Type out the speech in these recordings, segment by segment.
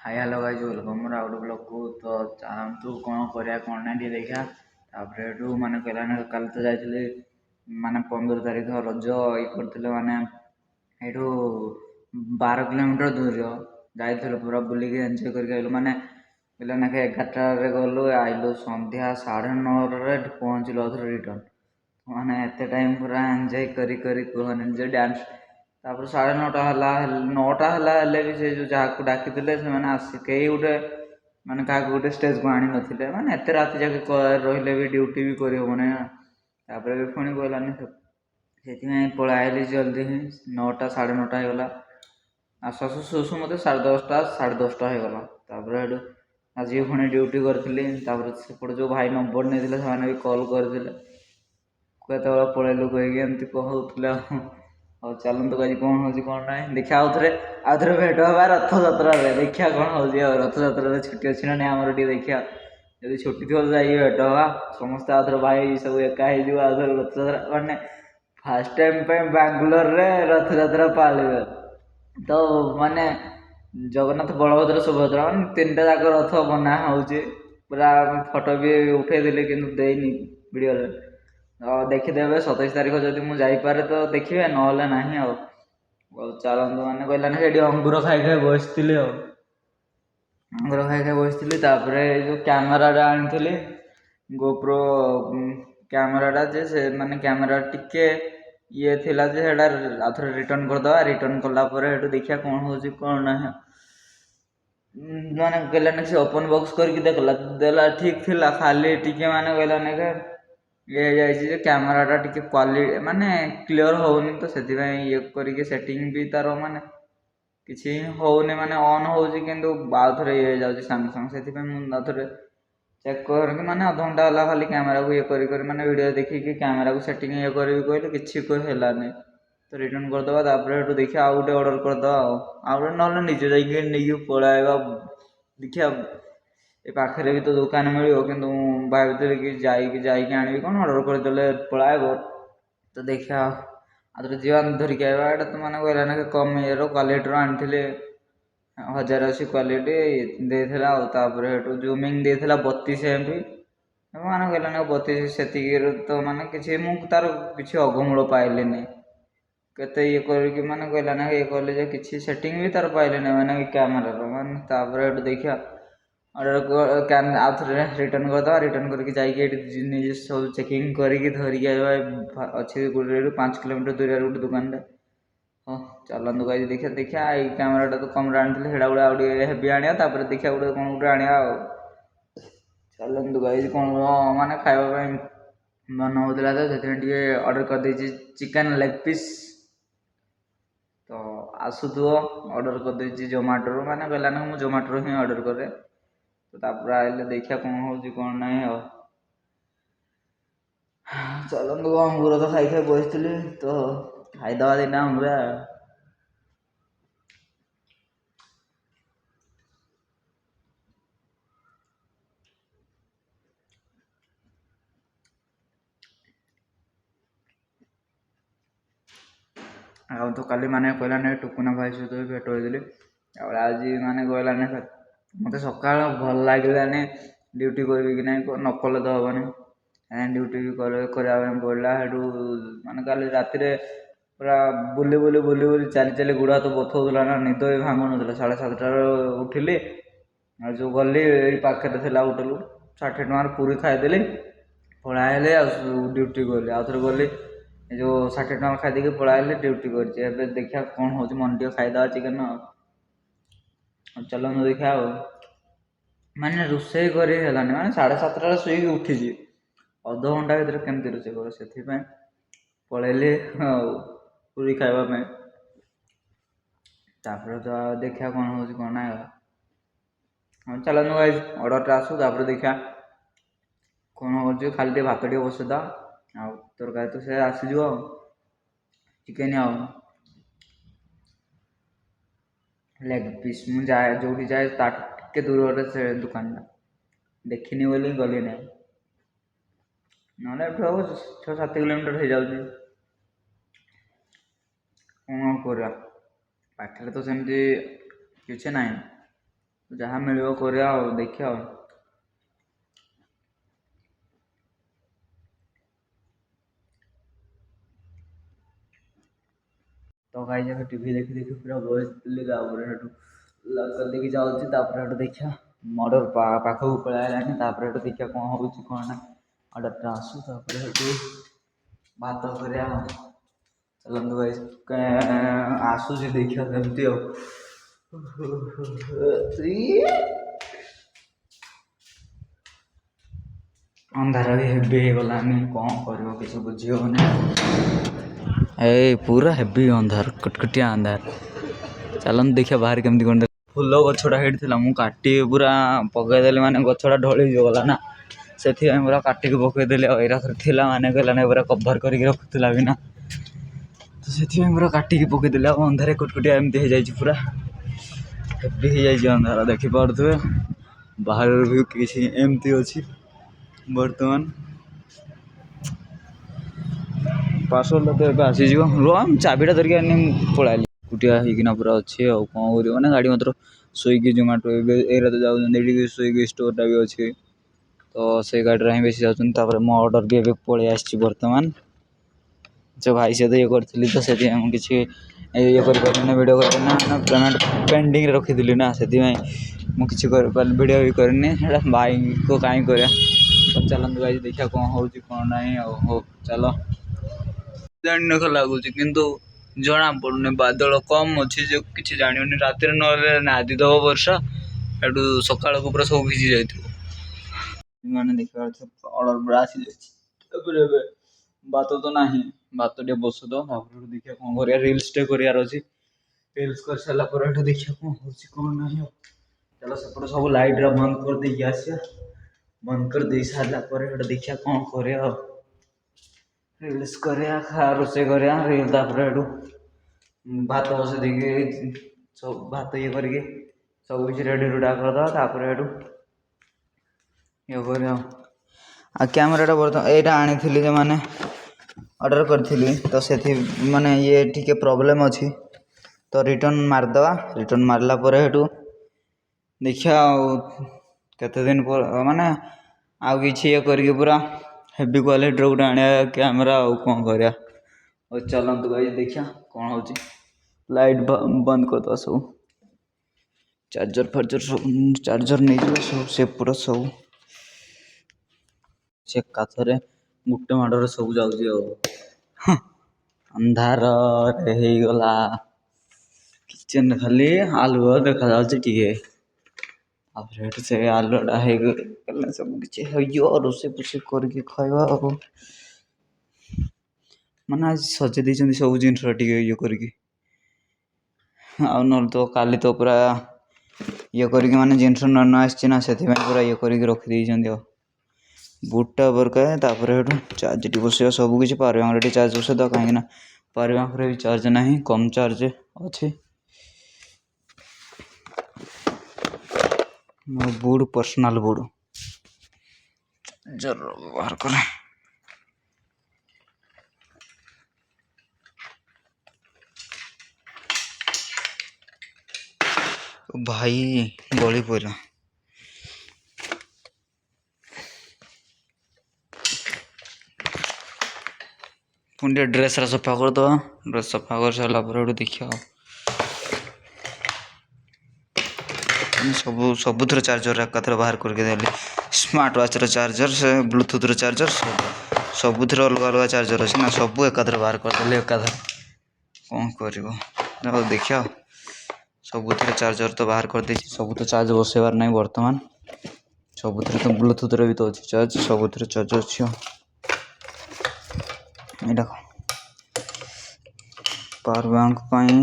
Hi hello guys welcome more out blog को। तो चाहतु कौन करा कौन ना टे देखा तापर माने कहला कल तो जाइए माने 15 तारीख रज ये करते माने यू 12 किलोमीटर दूर जाइल पूरा बुलिक एंजॉय करके माने कहला ना 11टार गलु आइलु संध्या 9:30 पहुँचलु रिटर्न माने एत टाइम पूरा एंजॉय कहने जो डांस तापर 9:30 है 9टा है भी से जो जहाँ डाकी से आस कई गोटे माने क्या गोटे स्टेज को आनी नथिले माने एत रात जाके रहिले भी ड्यूटी भी कर तापर भी पुणी कहलानी से पलि जल्दी ही 9टा 9:30 होगला आसु आसु शुशु मत 10:30 10:30 होगला तापर आज पुणी ड्यूटी करी सेपटे जो भाई नंबर नहीं भी कल करते केत पलैलु कहीकि एमती कहते और चलते कहीं कौन हो कौन ना देखा आउ थे भेट हाँ रथ जात्रा देखा कौन हो रथ जात्रा छुट्टी अच्छी ना नहीं आमर टे देखा जब छुट्टी थी जाइए भेट हाँ समस्ते आउ थे भाई सब एकाई आउ थे रथ जात्रा मैंने फास्ट टाइम पे बांग्लोर रे रथ जात्रा पालिबे तो माने जगन्नाथ बलभद्र सुभद्रा मान 3टा जाक रथ बना हो पूरा फोटो भी उठे कि देनी वीडियो देखीदे 27 तारीख जब मुझे तो देखिए ना ना चलतु मैंने कहला ना अंगूर खाई खाई बसती अंगूर खाई खाई बसती जो कैमेरा आनी गोप्रो कैमेरा जे से माने कैमेरा टिके ये थिला जे हेडा आथरे रिटर्न करदवा रिटर्न कलापर देखिया कौन हो कौन ना माने कहला ना से ओपन बॉक्स करके देखला देला ठीक थिला खाली टिके माने कहला ना ये जाइए कैमेराटा टिके क्वालिटी माने क्लियर होनी तो से ये करके सेटिंग भी तार माने किसी होने माने ऑन हो आउ थे ये जाऊँगी सांगे सांगे से आउे चेक करके माने आध घंटा है खाली कैमेरा को ये कर माने वीडियो देखिए कैमेरा को सेटिंग ये करी कहले किसी कहलानी तो रिटर्न करदे तापर देखिए आउ गए ऑर्डर करदे आउ ना निजे जाइए पलैया देखिए ये पाखे भी तो दुकान मिले कि भाई कि जाइए आनी कौन ऑर्डर करदे पलैब तो देखा आदर जीवन धरिक आवा तो मैंने कहला ना कम ये क्वालिटी आनी 1080 क्वालिटी देपर जूमिंग देला 32 MP मैंने कहला ना 32 से तो माने किसी तार किसी अगमूल पाइली केते ये करके माने कहला ना ये कहले किसी सेटिंग भी तार पाइले मैंने कैमेरा माने देखिया ऑर्डर आउ थे रिटर्न करदे रिटर्न करके जाइए सब चेकिंग करके धरिक अच्छे 5 किलोमीटर दूर गोटे दुकान हाँ चलतु कहीं देखिए देखा ये कैमेरा तो कम आनी से गोटे हेवी आने देखा गोटे कौन गोटे आने चलतु कहीं कौन माने खावा मन होता तो से ऑर्डर कर दे चिकेन लेग पीस तो आसुथो ऑर्डर कर दे जोमाटो माने कहला ना मुझे जोमाटो ही ऑर्डर करे तो तापर आइले देखिया कौन हो कौन ना चलतु अंगूर तो खाई खाई बसती तो खाईदवा दिन अंगूर तो काली माने कहला ना टुकुना भाई सहित भी भेट होती आज माने कहला ना मत सका भल लगे ड्यूटी करी कि ना नकले तो हेनी ड्यूटी भी कराया पड़ा माने काली राति पूरा बुली बुली बुली बुली चली चली गुड़ा तो बथौला ना निद भी भांगु ना 7:30 उठिली जो गली पाखे होटेल 60 टकर पूरी खाईदेली पलैली ड्यूटी गली आउ थे गली जो 60 टका खाई पलैली ड्यूटी कर देखा कौन हो मन टे खाईदे चिकेन चलते देखा माने रोसे कर माने 7:30 शुक उठी अध घंटा भर केमती रोसे कर से पलैली पूरी खावाई तापर तो देखा कौन हो कौन ना हाँ चलते गाइज ऑर्डर आसू तापर देखा कौन हो खाली भात टे बसदा आ तरकारी तो से आसीज चिकेन लेग पीस मुझे जाए जो जाए टे दूर से दुकान देखनी बोली गली ना ना 6-7 किलोमीटर हो जाऊँ कौन कर पाखे तो सेमती किसी ना ଯାହା ମିଳିବ କରିବା ଆଉ ଦେଖିବା ଆଉ। ତ ଗାଈ ଯାକ ଟିଭି ଦେଖି ଦେଖି ପୁରା ବସିଥିଲି। ତାପରେ ସେଠୁ ଲକ୍ କରିଦେଇକି ଯାଉଛି। ତାପରେ ସେଠୁ ଦେଖିବା ମର୍ଡର ପାଖକୁ ପଳେଇ ଆଇଲାଣି। ତାପରେ ସେଠୁ ଦେଖିବା କ'ଣ ହେଉଛି କ'ଣ ନା ଅର୍ଡ଼ରଟା ଆସୁ। ତାପରେ ସେଠୁ ଭାତ କରିବା ଆଉ। ଚାଲନ୍ତୁ ଭାଇ ଆସୁଛି ଦେଖିବା କେମିତି ଆଉ। ଅନ୍ଧାର ବି ହେଭି ହେଇଗଲାନି, କ'ଣ କରିବ କିଛି ବୁଝି ହେଉନି। ଏଇ ପୁରା ହେଭି ଅନ୍ଧାର, କଟକଟିଆ ଅନ୍ଧାର। ଚାଲନ୍ତୁ ଦେଖିବା ବାହାରେ କେମିତି କ'ଣ। ଫୁଲ ଗଛଟା ହେଇଠି ଥିଲା, ମୁଁ କାଟି ପୁରା ପକାଇଦେଲି ମାନେ ଗଛଟା ଢଳି ଗଲା ନା, ସେଥିପାଇଁ ପୁରା କାଟିକି ପକାଇଦେଲି। ଆଉ ଏଇଟା ଥିଲା ମାନେ କହିଲାନି ପୁରା କଭର କରିକି ରଖୁଥିଲା ବି ନା, ତ ସେଥିପାଇଁ ପୁରା କାଟିକି ପକାଇଦେଲି। ଆଉ ଅନ୍ଧାର କଟକଟିଆ ଏମିତି ହେଇଯାଇଛି, ପୁରା ହେଭି ହେଇଯାଇଛି ଅନ୍ଧାର। ଦେଖିପାରୁଥିବେ ବାହାରର ବି କିଛି ଏମିତି ଅଛି ବର୍ତ୍ତମାନ। ପାର୍ସଲଟା ତ ଏବେ ଆସିଯିବ। ରୁହ ଚାବିଟା ଧରିକି ଆଣି ପଳାଇଲି। ଏକୁଟିଆ ହେଇକିନା ପୁରା ଅଛି ଆଉ କ'ଣ କରିବ। ମାନେ ଗାଡ଼ି ମାତ୍ର ସ୍ୱିଗି ଜୋମାଟୋ ଏବେ ଏଇରା ତ ଯାଉଛନ୍ତି। ଏଇଠିକି ସ୍ୱିଗି ଷ୍ଟୋରଟା ବି ଅଛି, ତ ସେଇ ଗାଡ଼ିରେ ହିଁ ବେଶୀ ଯାଉଛନ୍ତି। ତାପରେ ମୋ ଅର୍ଡ଼ର ବି ଏବେ ପଳେଇ ଆସିଛି ବର୍ତ୍ତମାନ। ସେ ଭାଇ ସହିତ ଇଏ କରିଥିଲି ତ ସେଥିପାଇଁ ମୁଁ କିଛି ଇଏ କରିପାରିଲିନି, ଭିଡ଼ିଓ କରିପାରିନି ନା, ପେମେଣ୍ଟ ପେଣ୍ଡିଙ୍ଗରେ ରଖିଥିଲି ନା, ସେଥିପାଇଁ ମୁଁ କିଛି କରିପାରିନି, ଭିଡ଼ିଓ ବି କରିନି। ସେଇଟା ଭାଇକୁ କାହିଁ କରିବା। ଚାଲନ୍ତୁ ଭାଇ ଦେଖିବା କ'ଣ ହେଉଛି କ'ଣ ନାହିଁ ଆଉ। ହଉ ଚାଲ। ଜାଣିନଖ ଲାଗୁଛି କିନ୍ତୁ ଜଣା ପଡ଼ୁନି, ବାଦଳ କମ୍ ଅଛି ଯେ କିଛି ଜାଣିବନି। ରାତିରେ ନହେଲେ ନାଦି ଦେବ ବର୍ଷା, ସେଠୁ ସକାଳକୁ ପୁରା ସବୁ ଭିଜି ଯାଇଥିବ। ମାନେ ଦେଖିପାରୁଥିବ ଅର୍ଡ଼ର ପୁରା ଆସିଯାଇଛି। ତାପରେ ଏବେ ଭାତ ତ ନାହିଁ, ଭାତ ଟିକେ ବସୁଦ। ତାପରେ ଦେଖିବା କ'ଣ କରିବା, ରିଲ୍ସଟେ କରିବାର ଅଛି। ରିଲ୍ସ କରିସାରିଲା ପରେ ଏଠୁ ଦେଖିବା କ'ଣ ହେଉଛି କ'ଣ ନାହିଁ ଆଉ। ଚାଲ ସେପଟେ ସବୁ ଲାଇଟ୍ର ବନ୍ଦ କରିଦେଇକି ଆସିବା। ବନ୍ଦ କରିଦେଇ ସାରିଲା ପରେ ସେଠୁ ଦେଖିବା କ'ଣ କରିବା ଆଉ। ରିଲ୍ସ କରିବା, ରୋଷେଇ କରିବା, ତାପରେ ସେଠୁ ଭାତ ବସେଇ ଦେଇକି ସବୁ ଭାତ ଇଏ କରିକି ସବୁ କିଛି ରେଡ଼ି ରୁଡ଼ା କରିଦେବା। ତାପରେ ସେଠୁ ଇଏ କରିବା ଆଉ। କ୍ୟାମେରାଟା ବର୍ତ୍ତମାନ ଏଇଟା ଆଣିଥିଲି ଯେ ମାନେ ଅର୍ଡ଼ର କରିଥିଲି, ତ ସେଠି ମାନେ ଇଏ ଟିକେ ପ୍ରୋବ୍ଲେମ୍ ଅଛି, ତ ରିଟର୍ନ ମାରିଦେବା। ରିଟର୍ନ ମାରିଲା ପରେ ସେଠୁ ଦେଖିବା ଆଉ କେତେ ଦିନ ପରେ ମାନେ ଆଉ କିଛି ଇଏ କରିକି ପୁରା ହେଭି କ୍ୱାଲିଟିର ଗୋଟେ ଆଣିବା କ୍ୟାମେରା ଆଉ। କ'ଣ କରିବା ଆଉ। ଚାଲନ୍ତୁ ଭାଇ ଦେଖିବା କ'ଣ ହେଉଛି। ଲାଇଟ୍ ବନ୍ଦ କରିଦେବା ସବୁ, ଚାର୍ଜର ଫାର୍ଜର ସବୁ ଚାର୍ଜର ନେଇଯିବା ସବୁ ସେପଟ ସବୁ। ସେ କାଥରେ ଗୋଟେ ମାଡ଼ରେ ସବୁ ଯାଉଛି ଆଉ। ଅନ୍ଧାରରେ ହେଇଗଲା। କିଚେନ୍ ଖାଲି ଆଲୁଅ ଦେଖାଯାଉଛି ଟିକେ। ତାପରେ ଏଠୁ ସେ ଆଲୁଅଟା ହେଇଗଲେ ସବୁ କିଛି ହେଇଯିବ। ରୋଷେଇ ଫୋଷେଇ କରିକି ଖାଇବା ଆଉ। ମାନେ ଆଜି ସଜେଇ ଦେଇଛନ୍ତି ସବୁ ଜିନିଷ ଟିକେ ଇଏ କରିକି। ଆଉ ନହେଲେ ତ କାଲି ତ ପୁରା ଇଏ କରିକି ମାନେ ଜିନିଷ ନ ଆସିଛି ନା, ସେଥିପାଇଁ ପୁରା ଇଏ କରିକି ରଖିଦେଇଛନ୍ତି ଆଉ। ବୁଟଟା ବରକାଏ। ତାପରେ ସେଠୁ ଚାର୍ଜ ଟିକେ ବସେଇବା ସବୁ କିଛି। ପାୱାର ବ୍ୟାଙ୍କରେ ଟିକେ ଚାର୍ଜ ବସେଇଦେବା, କାହିଁକିନା ପାୱାର ବ୍ୟାଙ୍କରେ ବି ଚାର୍ଜ ନାହିଁ, କମ୍ ଚାର୍ଜ ଅଛି। ମୋ ବୁଟ୍ ପର୍ସନାଲ୍ ବୁଟ୍ ଚାର୍ଜର ବ୍ୟବହାର କରେ। ଭାଇ ଗଳି ପଇଲା। ପୁଣି ଟିକେ ଡ୍ରେସ୍ରା ସଫା କରିଦେବା। ଡ୍ରେସ୍ ସଫା କରିସାରିଲା ପରେ ଗୋଟେ ଦେଖିବା ଆଉ। ସବୁଥିର ଚାର୍ଜର ଏକାଥରେ ବାହାର କରିକି ଦେଲି। ସ୍ମାର୍ଟ ୱାଚ୍ର ଚାର୍ଜର, ସେ ବ୍ଲୁଟୁଥ୍ର ଚାର୍ଜର, ସବୁଥିର ଅଲଗା ଅଲଗା ଚାର୍ଜର ଅଛି ନା, ସବୁ ଏକାଥରେ ବାହାର କରିଦେଲି ଏକାଥରେ। କ'ଣ କରିବ ଆଉ ଦେଖିବା ଆଉ। ସବୁଥିରେ ଚାର୍ଜର ତ ବାହାର କରିଦେଇଛି, ସବୁ ତ ଚାର୍ଜ ବସେଇବାର ନାହିଁ ବର୍ତ୍ତମାନ। ସବୁଥିରେ ତ ବ୍ଲୁଟୁଥ୍ରେ ବି ତ ଅଛି ଚାର୍ଜ, ସବୁଥିରେ ଚାର୍ଜ ଅଛି ଆଉ। ଏଇଟା ପାୱାର ବ୍ୟାଙ୍କ ପାଇଁ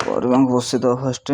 ପାୱାର ବ୍ୟାଙ୍କ ବସେଇଦେବା ଫାଷ୍ଟ।